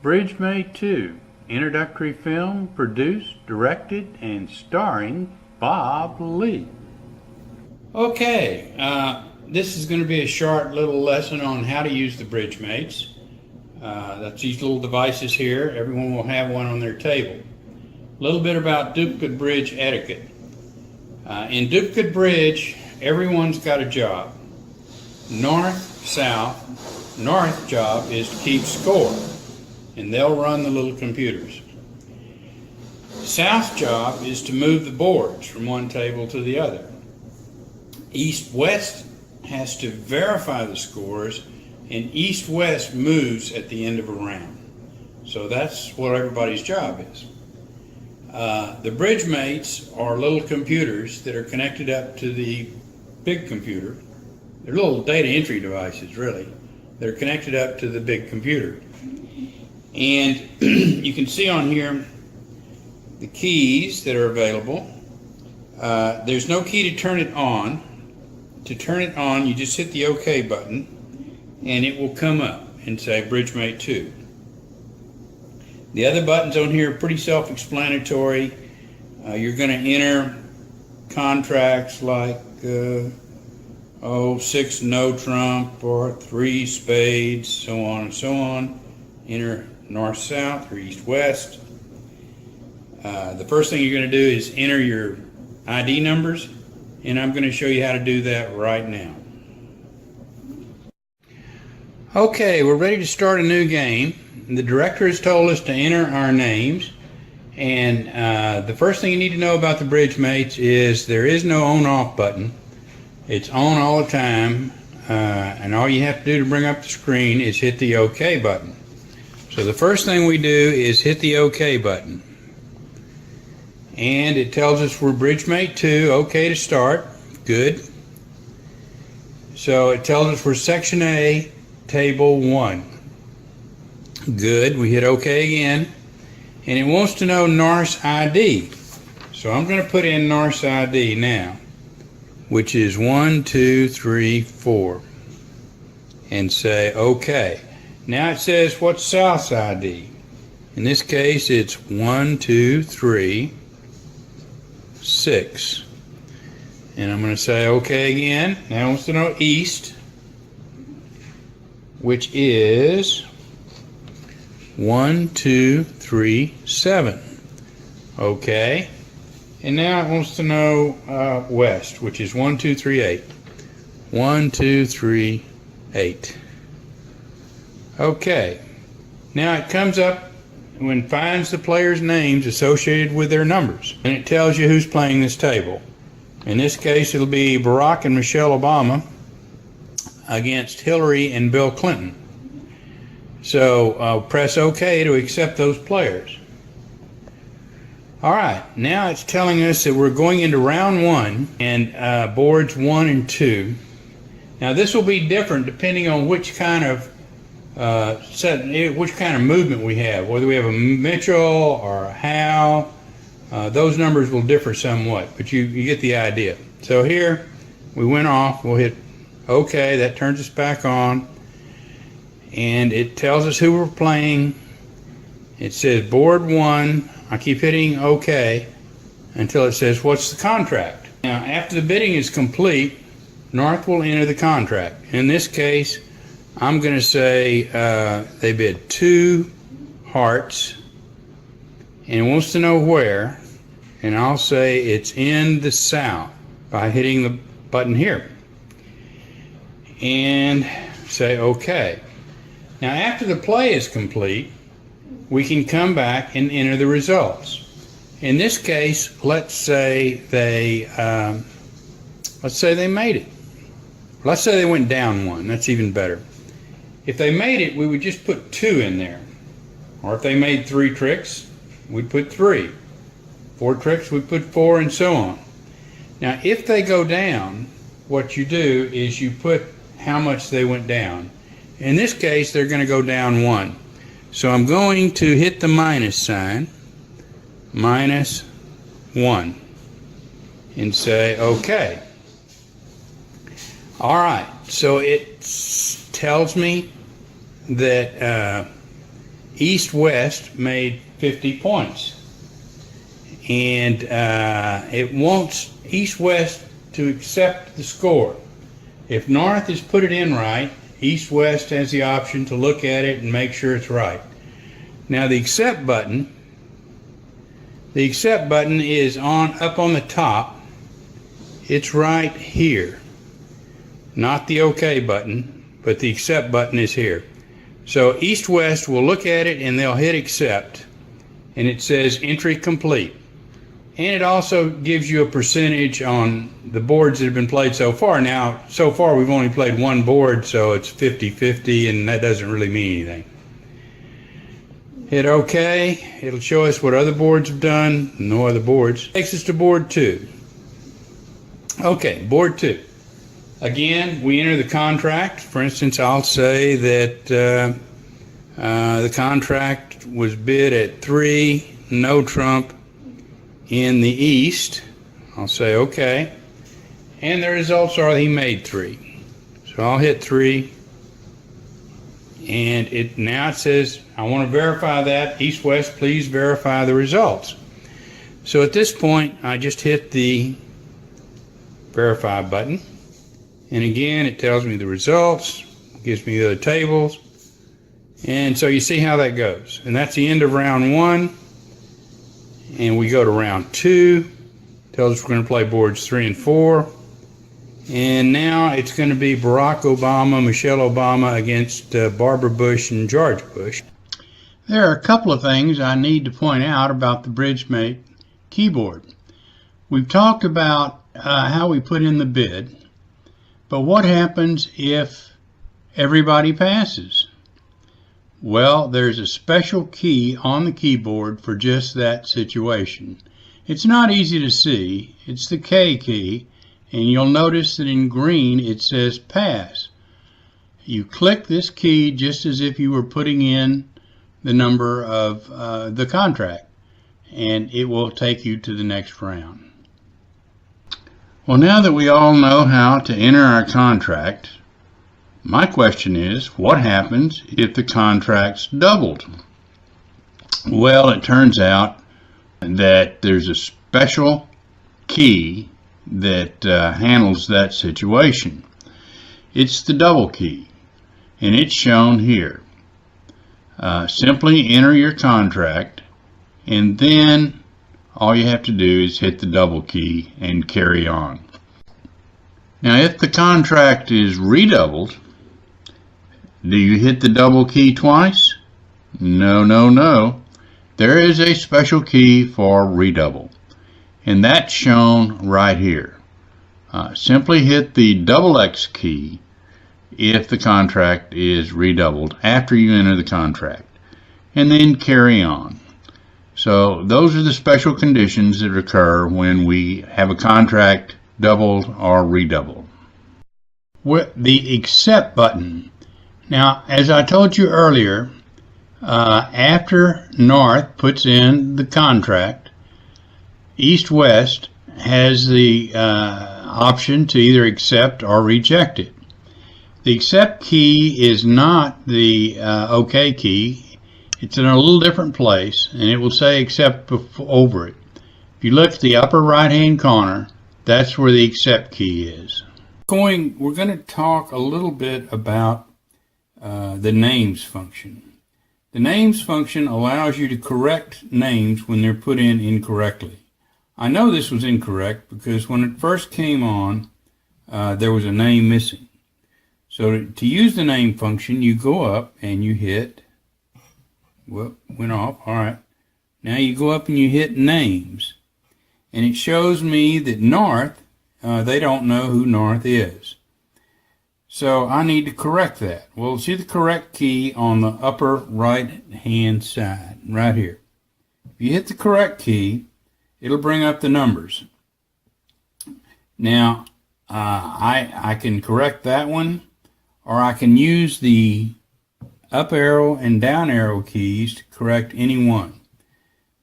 Bridgmate 2, introductory film produced, directed, and starring Bob Lee. Okay, this is going to be a short little lesson on how to use the Bridgemates. That's these little devices here. Everyone will have one on their table. A little bit about duplicate bridge etiquette. In duplicate bridge, everyone's got a job. North, south. North job is to keep score, and they'll run the little computers. South job is to move the boards from one table to the other. East-west has to verify the scores, and east-west moves at the end of a round. So that's what everybody's job is. The Bridgemates are little computers that are connected up to the big computer. They're little data entry devices, really. They're connected up to the big computer. And you can see on here the keys that are available. There's no key to turn it on. To turn it on, you just hit the OK button, and it will come up and say Bridgemate 2. The other buttons on here are pretty self-explanatory. You're going to enter contracts like 6 no trump or 3 spades, so on and so on. Enter north-south or east-west. The first thing you're going to do is enter your ID numbers, and I'm going to show you how to do that right now. Okay, we're ready to start a new game. The director has told us to enter our names, and the first thing you need to know about the Bridgemates is there is no on-off button. It's on all the time, and all you have to do to bring up the screen is hit the OK button. So the first thing we do is hit the OK button, and it tells us we're Bridgemate 2, OK to start, good. So it tells us we're Section A, Table 1. Good, we hit OK again, and it wants to know North's ID. So I'm going to put in North's ID now, which is 1, 2, 3, 4, and say OK. Now it says what's South's ID. In this case it's 1, 2, 3, 6. And I'm going to say OK again. Now it wants to know East, which is 1, 2, 3, 7. Okay. And now it wants to know West, which is 1, 2, 3, 8. 1, 2, 3, 8. Okay. Now it comes up and finds the players' names associated with their numbers, and it tells you who's playing this table. In this case, it'll be Barack and Michelle Obama against Hillary and Bill Clinton. So press OK to accept those players. Alright, now it's telling us that we're going into round 1 and boards 1 and 2. Now this will be different depending on which kind of movement we have, whether we have a Mitchell or a Howe. Those numbers will differ somewhat, but you get the idea. So here we went off, we'll hit OK, that turns us back on, and it tells us who we're playing. It says board 1. I keep hitting OK until it says what's the contract. Now after the bidding is complete, North will enter the contract. In this case I'm going to say they bid 2 hearts, and it wants to know where, and I'll say it's in the south by hitting the button here and say OK. Now after the play is complete, we can come back and enter the results. In this case, let's say they made it. Let's say they went down 1. That's even better. If they made it, we would just put 2 in there. Or if they made 3 tricks, we'd put 3. 4 tricks, we'd put 4, and so on. Now, if they go down, what you do is you put how much they went down. In this case, they're going to go down 1. So I'm going to hit the minus sign, minus 1, and say OK. All right, so it tells me that east-west made 50 points. And it wants east-west to accept the score. If north has put it in right, east-west has the option to look at it and make sure it's right. Now the accept button is up on the top. It's right here. Not the OK button, but the accept button is here. So east-west will look at it and they'll hit accept, and it says entry complete. And it also gives you a percentage on the boards that have been played so far. Now, so far we've only played one board, so it's 50-50, and that doesn't really mean anything. Hit OK. It'll show us what other boards have done. No other boards. Takes us to board 2. Okay, board 2. Again, we enter the contract. For instance, I'll say that the contract was bid at 3, no trump, in the east. I'll say OK, and the results are he made 3. So I'll hit 3, and now it says I want to verify that. East-west, please verify the results. So at this point I just hit the verify button, and again it tells me the results, gives me the other tables, and so you see how that goes. And that's the end of round 1. And we go to round 2. Tells us we're going to play boards 3 and 4. And now it's going to be Barack Obama, Michelle Obama against Barbara Bush and George Bush. There are a couple of things I need to point out about the Bridgemate keyboard. We've talked about how we put in the bid, but what happens if everybody passes? Well, there's a special key on the keyboard for just that situation. It's not easy to see. It's the K key, and you'll notice that in green it says pass. You click this key just as if you were putting in the number of the contract, and it will take you to the next round. Well, now that we all know how to enter our contract, my question is, what happens if the contract's doubled? Well, it turns out that there's a special key that handles that situation. It's the double key, and it's shown here. Simply enter your contract, and then all you have to do is hit the double key and carry on. Now, if the contract is redoubled, do you hit the double key twice? No, no, no. There is a special key for redouble, and that's shown right here. Simply hit the double X key if the contract is redoubled after you enter the contract, and then carry on. So those are the special conditions that occur when we have a contract doubled or redoubled. With the accept button. Now, as I told you earlier, after North puts in the contract, East-West has the option to either accept or reject it. The accept key is not the OK key. It's in a little different place, and it will say accept over it. If you look at the upper right-hand corner, that's where the accept key is. We're going to talk a little bit about the names function. The names function allows you to correct names when they're put in incorrectly. I know this was incorrect because when it first came on, there was a name missing. So to use the name function, you go up and you hit, well, went off, all right. Now you go up and you hit names, and it shows me that North, they don't know who North is. So I need to correct that. Well, see the correct key on the upper right-hand side, right here. If you hit the correct key, it'll bring up the numbers. Now, I can correct that one, or I can use the up arrow and down arrow keys to correct any one.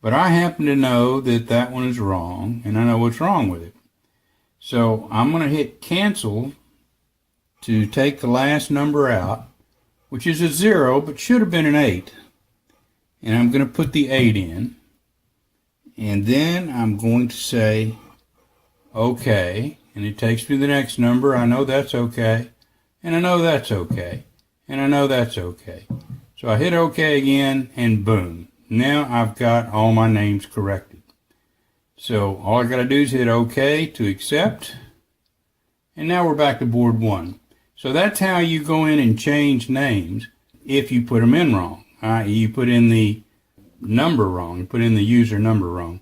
But I happen to know that that one is wrong, and I know what's wrong with it. So I'm going to hit cancel to take the last number out, which is a 0, but should have been an 8. and I'm going to put the 8 in, and then I'm going to say OK, and it takes me to the next number. I know that's OK, and I know that's OK, and I know that's OK. So I hit OK again, and boom. Now I've got all my names corrected. So all I got to do is hit OK to accept, and now we're back to board 1. So that's how you go in and change names if you put them in wrong. I.e., you put in the number wrong, you put in the user number wrong.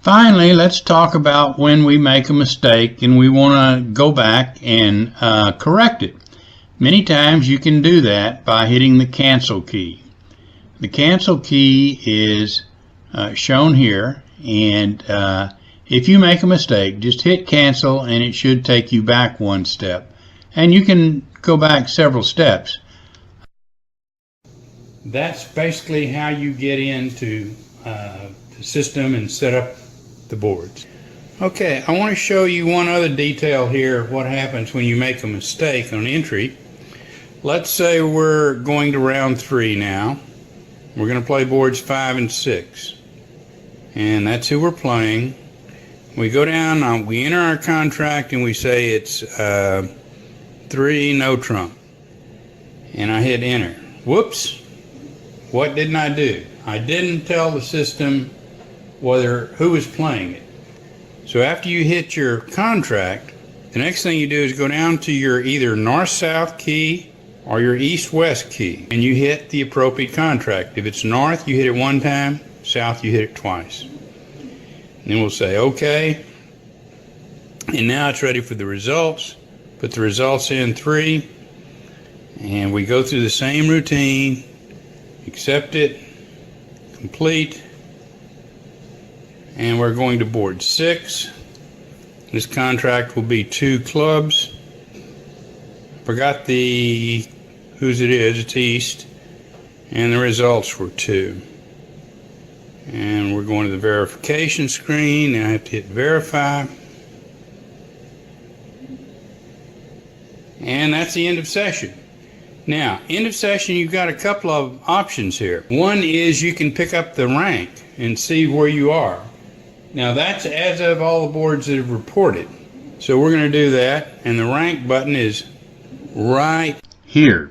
Finally, let's talk about when we make a mistake and we want to go back and correct it. Many times you can do that by hitting the cancel key. The cancel key is shown here, and if you make a mistake, just hit cancel and it should take you back one step. And you can go back several steps. That's basically how you get into the system and set up the boards. Okay, I want to show you one other detail here of what happens when you make a mistake on entry. Let's say we're going to round 3 now. We're going to play boards 5 and 6. And that's who we're playing. We go down, we enter our contract, and we say it's 3, no trump. And I hit enter. Whoops. What didn't I do? I didn't tell the system who was playing it. So after you hit your contract, the next thing you do is go down to your either north-south key or your east-west key, and you hit the appropriate contract. If it's north, you hit it 1 time, south, you hit it twice. And then we'll say OK, and now it's ready for the results. Put the results in 3, and we go through the same routine. Accept it, complete, and we're going to board 6. This contract will be 2 clubs. Forgot whose it is. It's east, and the results were 2. And we're going to the verification screen, and I have to hit verify. And that's the end of session. Now, end of session, you've got a couple of options here. One is you can pick up the rank and see where you are. Now, that's as of all the boards that have reported. So we're going to do that, and the rank button is right here.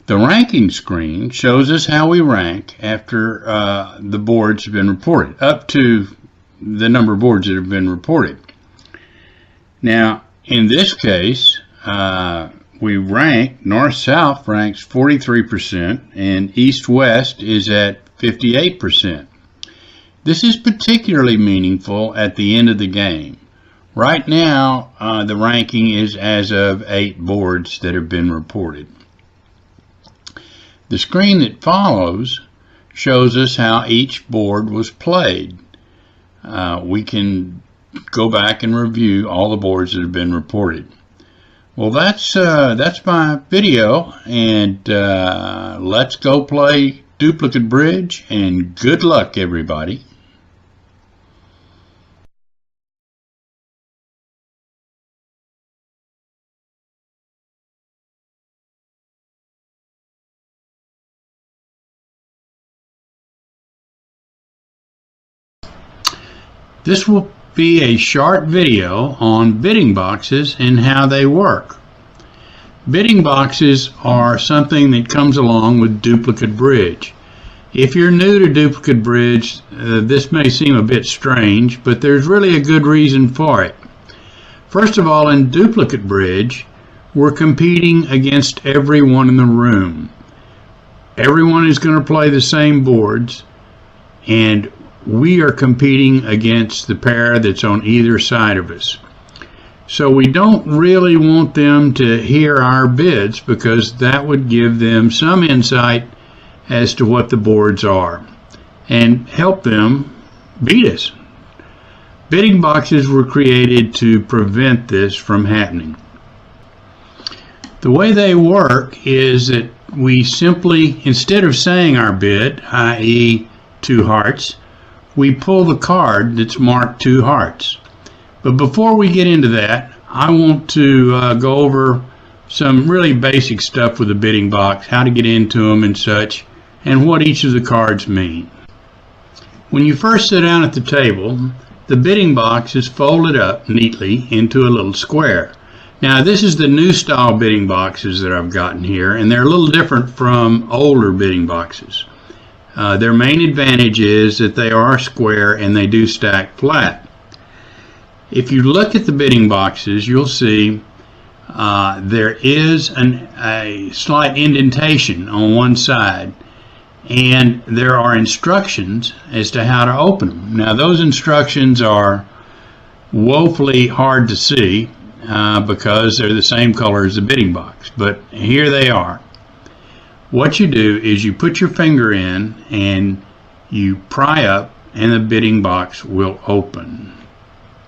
The ranking screen shows us how we rank after the boards have been reported, up to the number of boards that have been reported. Now, in this case, we rank, north-south ranks 43%, and east-west is at 58%. This is particularly meaningful at the end of the game. Right now, the ranking is as of 8 boards that have been reported. The screen that follows shows us how each board was played. We can go back and review all the boards that have been reported. Well, that's my video, and let's go play duplicate bridge, and good luck, everybody. This will be a short video on bidding boxes and how they work. Bidding boxes are something that comes along with duplicate bridge. If you're new to duplicate bridge, this may seem a bit strange, but there's really a good reason for it. First of all, in duplicate bridge, we're competing against everyone in the room. Everyone is going to play the same boards, and we are competing against the pair that's on either side of us. So we don't really want them to hear our bids, because that would give them some insight as to what the boards are and help them beat us. Bidding boxes were created to prevent this from happening. The way they work is that we simply, instead of saying our bid, i.e. 2 hearts, we pull the card that's marked 2 hearts. But before we get into that, I want to go over some really basic stuff with the bidding box, how to get into them and such, and what each of the cards mean. When you first sit down at the table, the bidding box is folded up neatly into a little square. Now this is the new style bidding boxes that I've gotten here, and they're a little different from older bidding boxes. Their main advantage is that they are square and they do stack flat. If you look at the bidding boxes, you'll see there is a slight indentation on one side, and there are instructions as to how to open them. Now those instructions are woefully hard to see because they're the same color as the bidding box, but here they are. What you do is you put your finger in and you pry up and the bidding box will open.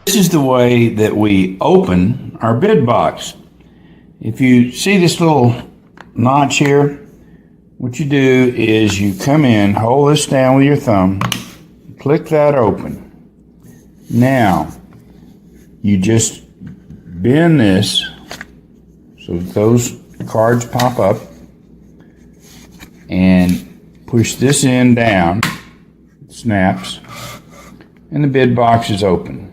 This is the way that we open our bid box. If you see this little notch here, what you do is you come in, hold this down with your thumb, click that open. Now, you just bend this so that those cards pop up and push this end down, it snaps, and the bid box is open.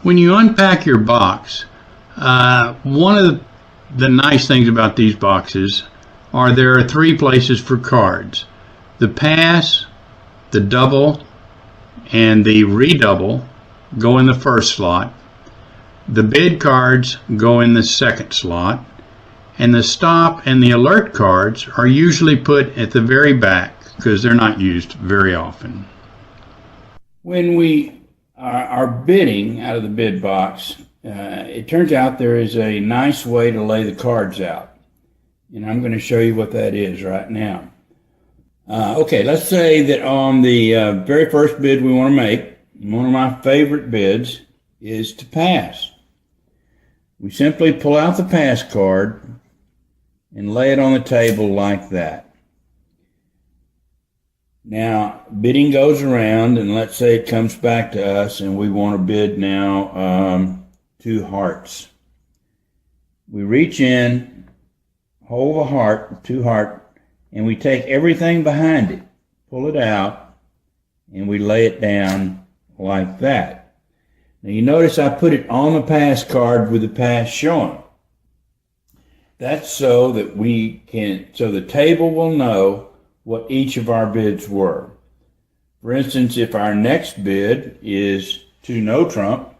When you unpack your box, one of the nice things about these boxes are there are 3 places for cards. The pass, the double, and the redouble go in the first slot. The bid cards go in the second slot. And the stop and the alert cards are usually put at the very back because they're not used very often. When we are bidding out of the bid box, it turns out there is a nice way to lay the cards out. And I'm going to show you what that is right now. Okay, let's say that on the very first bid we want to make, one of my favorite bids is to pass. We simply pull out the pass card and lay it on the table like that. Now, bidding goes around, and let's say it comes back to us, and we want to bid now 2 hearts. We reach in, hold the heart, 2 heart, and we take everything behind it, pull it out, and we lay it down like that. Now, you notice I put it on the pass card with the pass showing. That's so that so the table will know what each of our bids were. For instance, if our next bid is 2 no trump,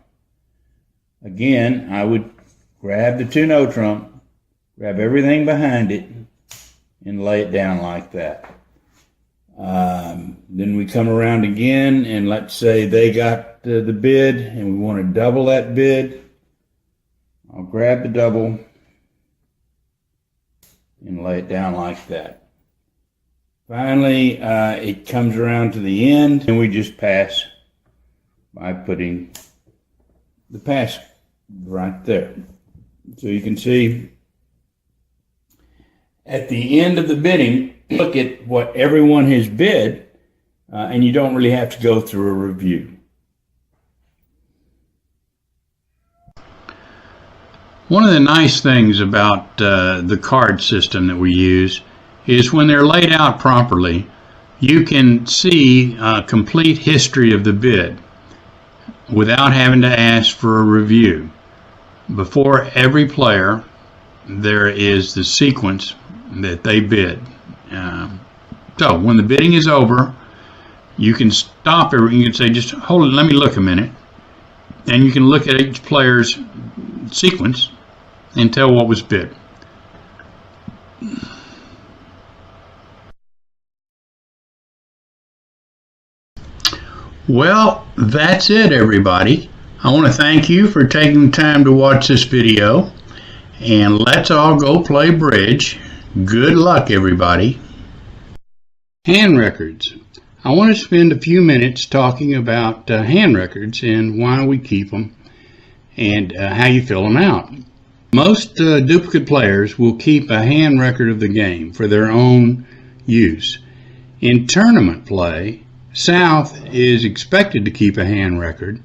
again, I would grab the 2 no trump, grab everything behind it, and lay it down like that. Then we come around again, and let's say they got the bid, and we want to double that bid. I'll grab the double and lay it down like that. Finally, it comes around to the end, and we just pass by putting the pass right there. So you can see at the end of the bidding, look at what everyone has bid, and you don't really have to go through a review. One of the nice things about the card system that we use is when they're laid out properly, you can see a complete history of the bid without having to ask for a review. Before every player, there is the sequence that they bid. So when the bidding is over, you can stop it. You can say, just hold it, let me look a minute. And you can look at each player's sequence and tell what was bid. Well, that's it, everybody. I want to thank you for taking the time to watch this video, and let's all go play bridge. Good luck, everybody. Hand records. I want to spend a few minutes talking about hand records and why we keep them and how you fill them out. Most duplicate players will keep a hand record of the game for their own use. In tournament play, South is expected to keep a hand record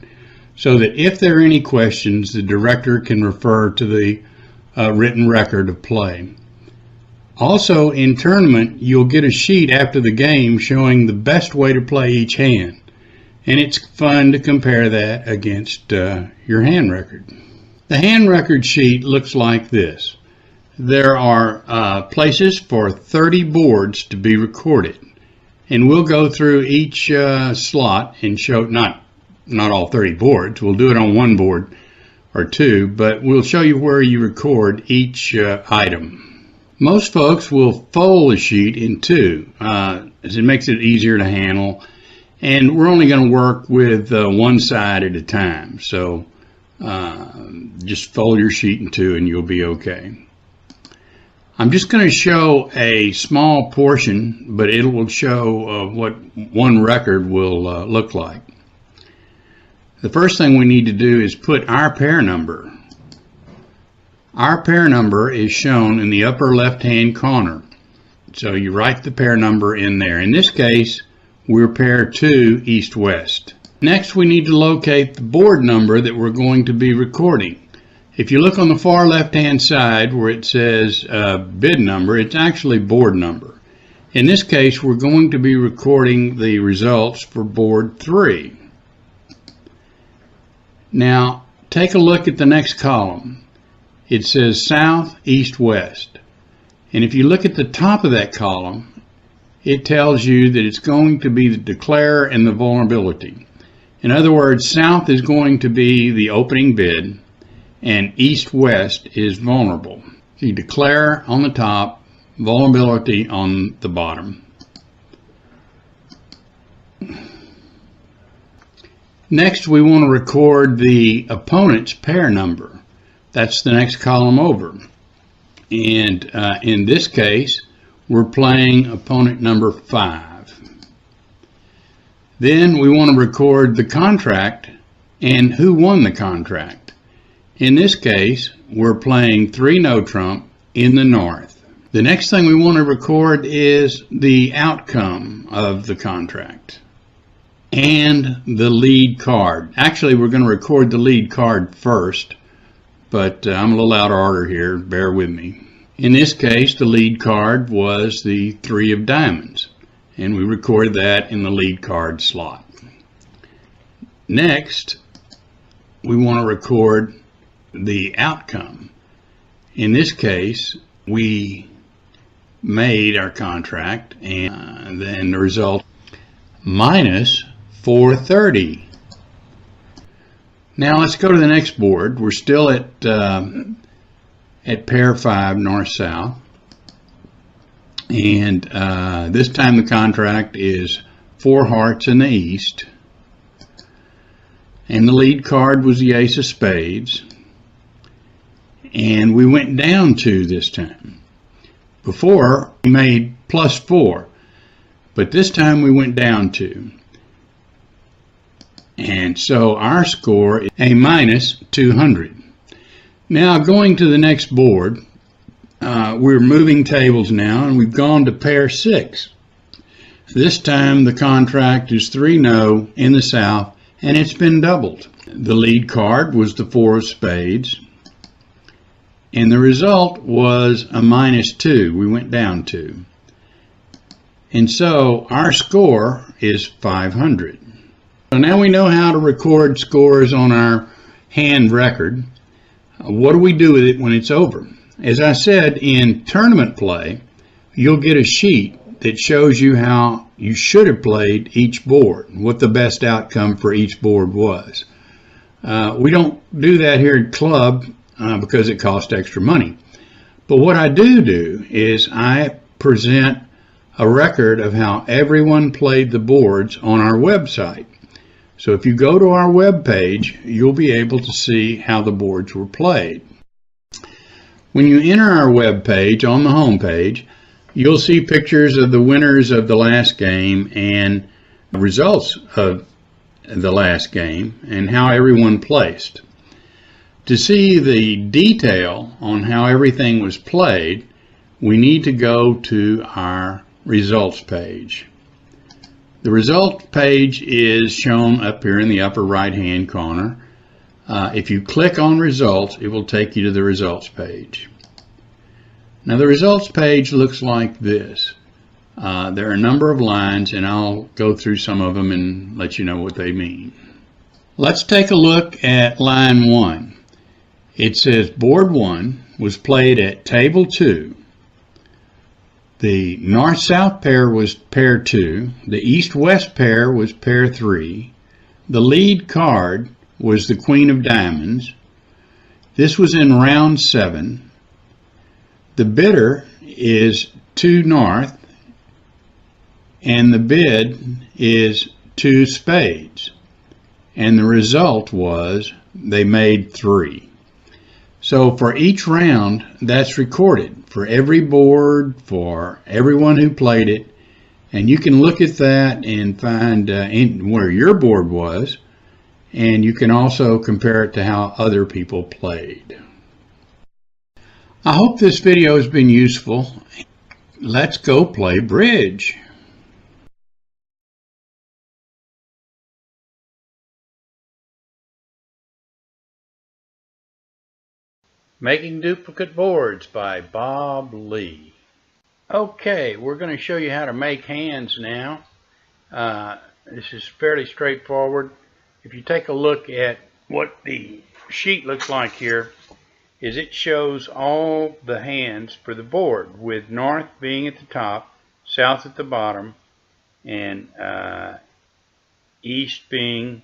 so that if there are any questions, the director can refer to the written record of play. Also, in tournament, you'll get a sheet after the game showing the best way to play each hand. And it's fun to compare that against your hand record. The hand record sheet looks like this. There are places for 30 boards to be recorded. And we'll go through each slot and show, not all 30 boards, we'll do it on one board or two, but we'll show you where you record each item. Most folks will fold a sheet in two, as it makes it easier to handle, and we're only going to work with one side at a time, so just fold your sheet in two and you'll be okay. I'm just going to show a small portion, but it will show what one record will look like. The first thing we need to do is put our pair number. Our pair number is shown in the upper left-hand corner. So you write the pair number in there. In this case, we're pair 2 east-west. Next, we need to locate the board number that we're going to be recording. If you look on the far left-hand side where it says bid number, it's actually board number. In this case, we're going to be recording the results for board 3. Now, take a look at the next column. It says south, east, west. And if you look at the top of that column, it tells you that it's going to be the declare and the vulnerability. In other words, south is going to be the opening bid, and east-west is vulnerable. So you declare on the top, vulnerability on the bottom. Next, we want to record the opponent's pair number. That's the next column over. And in this case, we're playing opponent number 5. Then we want to record the contract and who won the contract. In this case, we're playing 3 no trump in the north. The next thing we want to record is the outcome of the contract and the lead card. Actually, we're going to record the lead card first, but I'm a little out of order here, bear with me. In this case, the lead card was the 3 of diamonds, and we recorded that in the lead card slot. Next, we want to record the outcome. In this case, we made our contract, and then the result minus 430. Now let's go to the next board. We're still at pair 5 north-south, and this time the contract is 4 hearts in the east, and the lead card was the ace of spades, and we went down 2 this time. Before we made plus 4, but this time we went down 2. And so our score is a minus 200. Now going to the next board, we're moving tables now, and we've gone to pair 6. This time the contract is 3 no in the south, and it's been doubled. The lead card was the 4 of spades, and the result was a minus 2. We went down 2. And so our score is 500. So now we know how to record scores on our hand record. What do we do with it when it's over? As I said, in tournament play, you'll get a sheet that shows you how you should have played each board, what the best outcome for each board was. We don't do that here at club because it costs extra money. But what I do is I present a record of how everyone played the boards on our website. So if you go to our web page, you'll be able to see how the boards were played. When you enter our web page on the home page, you'll see pictures of the winners of the last game and results of the last game and how everyone placed. To see the detail on how everything was played, we need to go to our results page. The results page is shown up here in the upper right hand corner. If you click on results, it will take you to the results page. Now the results page looks like this. There are a number of lines, and I'll go through some of them and let you know what they mean. Let's take a look at line 1. It says board 1 was played at table 2. The north-south pair was pair 2. The east-west pair was pair 3. The lead card was the Queen of Diamonds. This was in round 7. The bidder is 2 north, and the bid is 2 spades. And the result was they made 3. So for each round, that's recorded for every board, for everyone who played it, and you can look at that and find where your board was, and you can also compare it to how other people played. I hope this video has been useful. Let's go play bridge. Making Duplicate Boards by Bob Lee. Okay, we're going to show you how to make hands now. This is fairly straightforward. If you take a look at what the sheet looks like here, is it shows all the hands for the board, with north being at the top, south at the bottom, and east being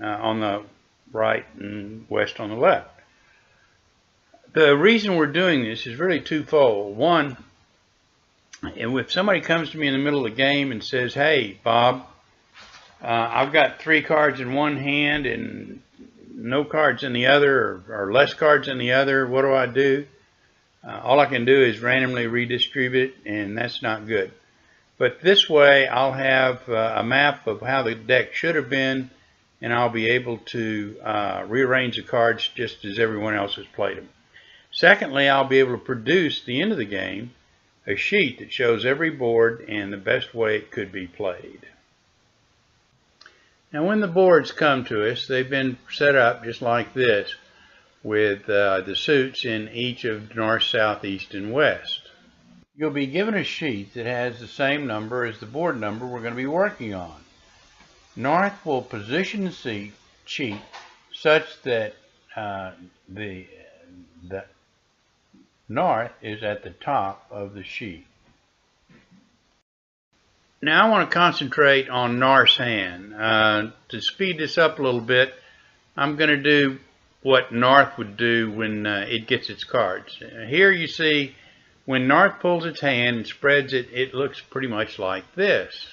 on the right and west on the left. The reason we're doing this is really twofold. One, if somebody comes to me in the middle of the game and says, "Hey, Bob, I've got 3 cards in one hand and no cards in the other, or less cards in the other, what do I do?" All I can do is randomly redistribute, and that's not good. But this way, I'll have a map of how the deck should have been, and I'll be able to rearrange the cards just as everyone else has played them. Secondly, I'll be able to produce, at the end of the game, a sheet that shows every board and the best way it could be played. Now when the boards come to us, they've been set up just like this, with the suits in each of north, south, east, and west. You'll be given a sheet that has the same number as the board number we're going to be working on. North will position the sheet such that the north is at the top of the sheet. Now I want to concentrate on north's hand. To speed this up a little bit, I'm going to do what north would do when it gets its cards. Here you see when north pulls its hand and spreads it, it looks pretty much like this.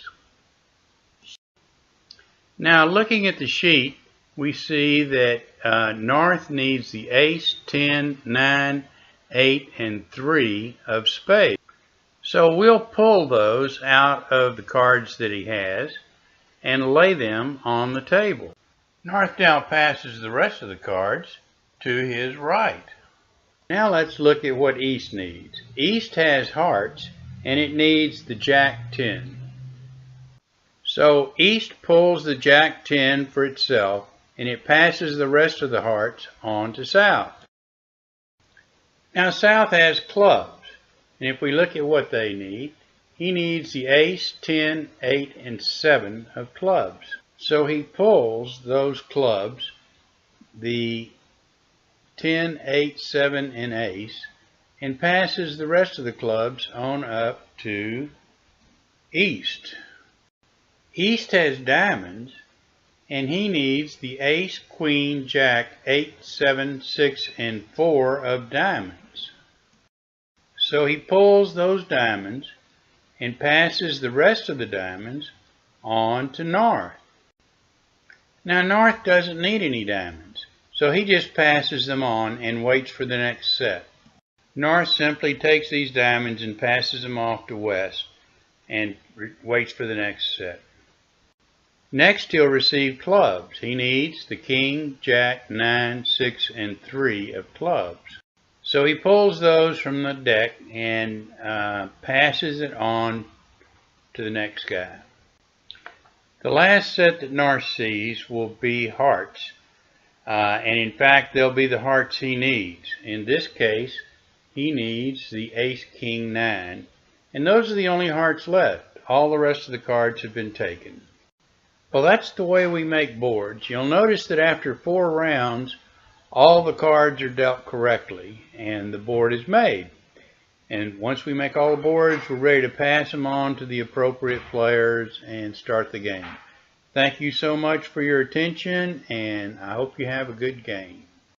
Now looking at the sheet, we see that north needs the ace, 10, 9, 8, and 3 of spades. So we'll pull those out of the cards that he has and lay them on the table. North now passes the rest of the cards to his right. Now let's look at what east needs. East has hearts, and it needs the jack 10. So east pulls the jack 10 for itself, and it passes the rest of the hearts on to south. Now south has clubs, and if we look at what they need, he needs the ace, 10, 8, and 7 of clubs. So he pulls those clubs, the 10, 8, 7, and ace, and passes the rest of the clubs on up to east. East has diamonds, and he needs the ace, queen, jack, 8, 7, 6, and 4 of diamonds. So he pulls those diamonds and passes the rest of the diamonds on to north. Now north doesn't need any diamonds, so he just passes them on and waits for the next set. North simply takes these diamonds and passes them off to west and waits for the next set. Next he'll receive clubs. He needs the king, jack, 9, 6, and 3 of clubs. So he pulls those from the deck and passes it on to the next guy. The last set that north sees will be hearts, And in fact, they'll be the hearts he needs. In this case, he needs the Ace, King, 9. And those are the only hearts left. All the rest of the cards have been taken. Well, that's the way we make boards. You'll notice that after 4 rounds, all the cards are dealt correctly, and the board is made. And once we make all the boards, we're ready to pass them on to the appropriate players and start the game. Thank you so much for your attention, and I hope you have a good game.